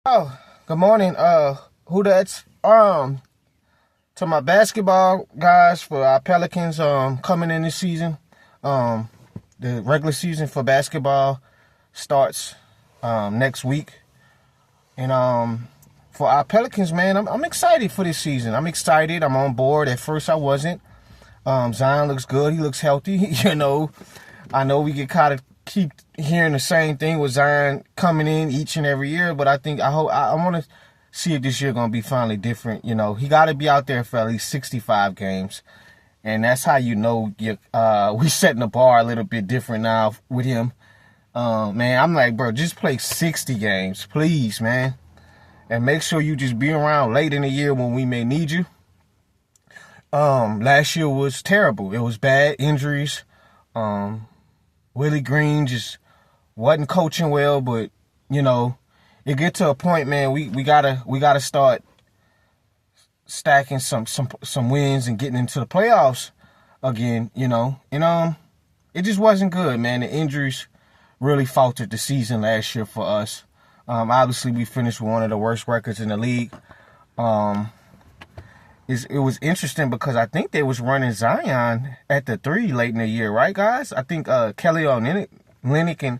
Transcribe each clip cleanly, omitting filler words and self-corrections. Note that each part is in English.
Oh, good morning. Who that's? To my basketball guys for our Pelicans. Coming in this season. Um, the regular season for basketball starts next week, and for our Pelicans, man, I'm excited for this season. I'm excited. I'm on board. At first, I wasn't. Zion looks good. He looks healthy. I know we get kind of keep hearing the same thing with Zion coming in each and every year, but I want to see if this year gonna be finally different. He got to be out there for at least 65 games, and that's how we setting the bar a little bit different now with him. Man, I'm like, bro, just play 60 games, please, man, and make sure you just be around late in the year when we may need you. Last year was terrible. It was bad injuries. Willie Green just wasn't coaching well, but it get to a point, man. We gotta start stacking some wins and getting into the playoffs again. And it just wasn't good, man. The injuries really faltered the season last year for us. Obviously, we finished with one of the worst records in the league. It was interesting because I think they was running Zion at the 3 late in the year, right, guys? I think Kelly Olynyk and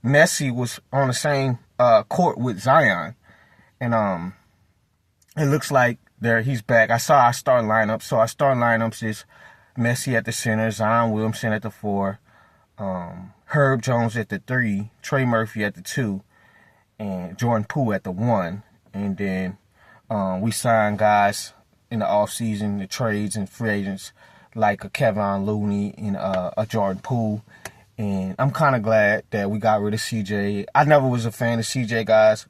Messi was on the same court with Zion, and it looks like he's back. I saw our starting lineup. So our starting lineups is Messi at the center, Zion Williamson at the 4, Herb Jones at the 3, Trey Murphy at the 2, and Jordan Poole at the 1. And then we signed guys in the offseason, the trades and free agents like a Kevin Looney and a Jordan Poole. And I'm kind of glad that we got rid of CJ. I never was a fan of CJ, guys.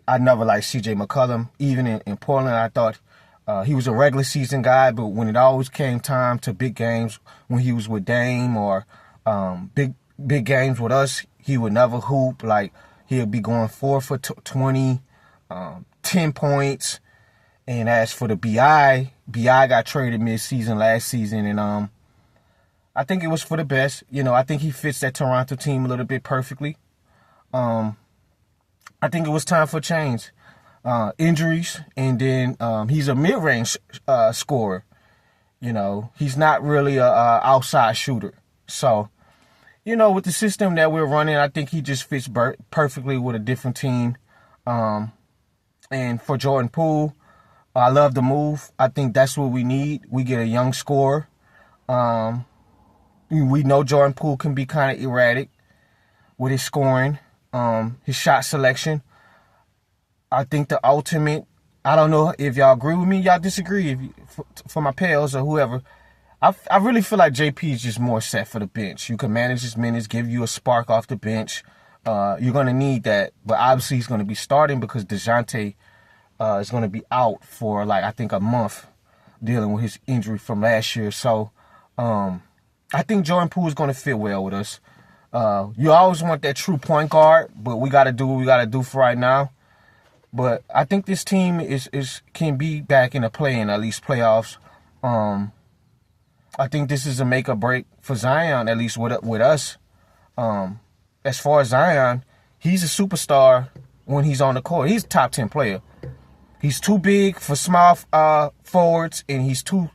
I never liked CJ McCollum. Even in Portland, I thought he was a regular season guy, but when it always came time to big games, when he was with Dame or big games with us, he would never hoop. Like, he'll be going 4 for 20, 10 points. And as for the BI got traded mid-season last season, and I think it was for the best. I think he fits that Toronto team a little bit perfectly. I think it was time for change. Injuries, and then he's a mid-range scorer. He's not really a outside shooter. So, with the system that we're running, I think he just fits perfectly with a different team. And for Jordan Poole, I love the move. I think that's what we need. We get a young scorer. We know Jordan Poole can be kind of erratic with his scoring, his shot selection. I think the ultimate, I don't know if y'all agree with me, y'all disagree, for my pals or whoever. I really feel like JP is just more set for the bench. You can manage his minutes, give you a spark off the bench. You're going to need that. But obviously he's going to be starting because DeJounte is going to be out for, I think a month dealing with his injury from last year. So I think Jordan Poole is going to fit well with us. You always want that true point guard, but we got to do what we got to do for right now. But I think this team can be back in the play-in, at least playoffs. I think this is a make or break for Zion, at least with us. As far as Zion, he's a superstar when he's on the court. He's a top 10 player. He's too big for small forwards, and he's too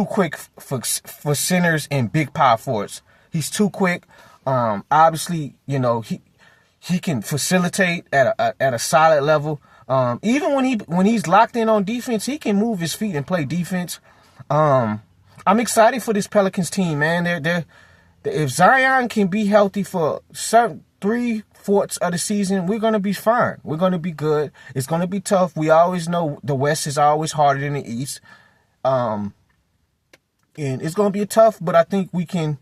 quick for centers and big power forwards. He's too quick. Obviously, he can facilitate at a solid level. Even when he's locked in on defense, he can move his feet and play defense. I'm excited for this Pelicans team, man. If Zion can be healthy for certain 3/4 of the season, we're going to be fine. We're going to be good. It's going to be tough. We always know the West is always harder than the East. And it's going to be tough, but I think we can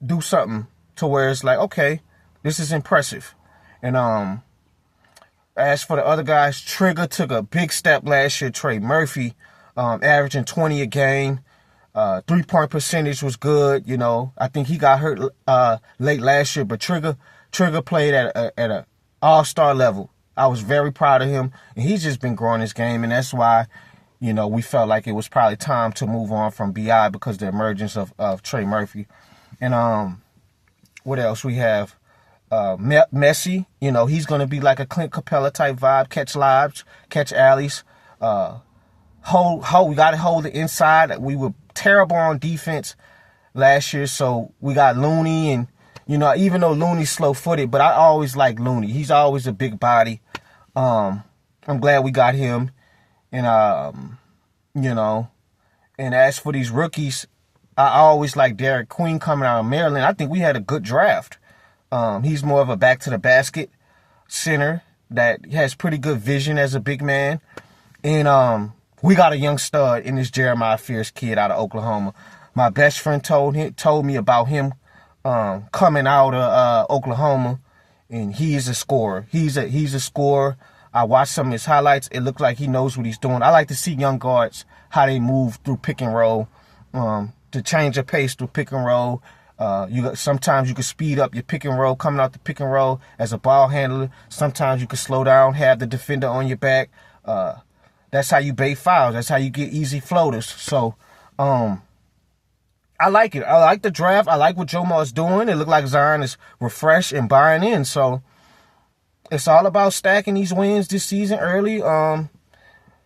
do something to where it's like, okay, this is impressive. And as for the other guys, Trigger took a big step last year. Trey Murphy, averaging 20 a game. 3-point percentage was good. I think he got hurt late last year, but Trigger played at an all-star level. I was very proud of him, and he's just been growing his game, and that's why we felt like it was probably time to move on from BI because of the emergence of Trey Murphy. And what else we have? Messi, he's going to be like a Clint Capella type vibe, catch lobs, catch alleys, we got to hold the inside. We were terrible on defense last year, so we got Looney, and even though Looney's slow-footed, but I always like Looney. He's always a big body. I'm glad we got him, and and as for these rookies, I always like Derek Queen coming out of Maryland. I think we had a good draft. He's more of a back-to-the-basket center that has pretty good vision as a big man. And we got a young stud in this Jeremiah Fierce kid out of Oklahoma. My best friend told me about him coming out of Oklahoma, and he is a scorer. He's a scorer. I watched some of his highlights. It looks like he knows what he's doing. I like to see young guards, how they move through pick and roll, to change the pace through pick and roll. Sometimes you can speed up your pick and roll coming out the pick and roll as a ball handler. Sometimes you can slow down, have the defender on your back. That's how you bait fouls. That's how you get easy floaters. So, I like it. I like the draft. I like what Joe Ma is doing. It looked like Zion is refreshed and buying in. So, it's all about stacking these wins this season early.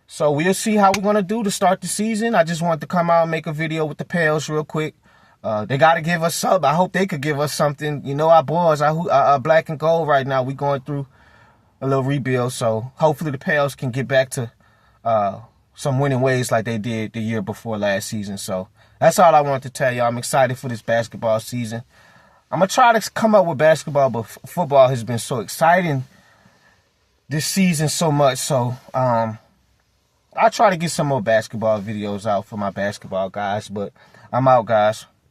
So we'll see how we're going to do to start the season. I just wanted to come out and make a video with the Pels real quick. They got to give us something. I hope they could give us something. Our boys are Black and Gold right now. We're going through a little rebuild. So hopefully the Pels can get back to some winning ways like they did the year before last season. So that's all I wanted to tell y'all. I'm excited for this basketball season. I'm going to try to come up with basketball, but football has been so exciting this season so much. So I'll try to get some more basketball videos out for my basketball guys. But I'm out, guys.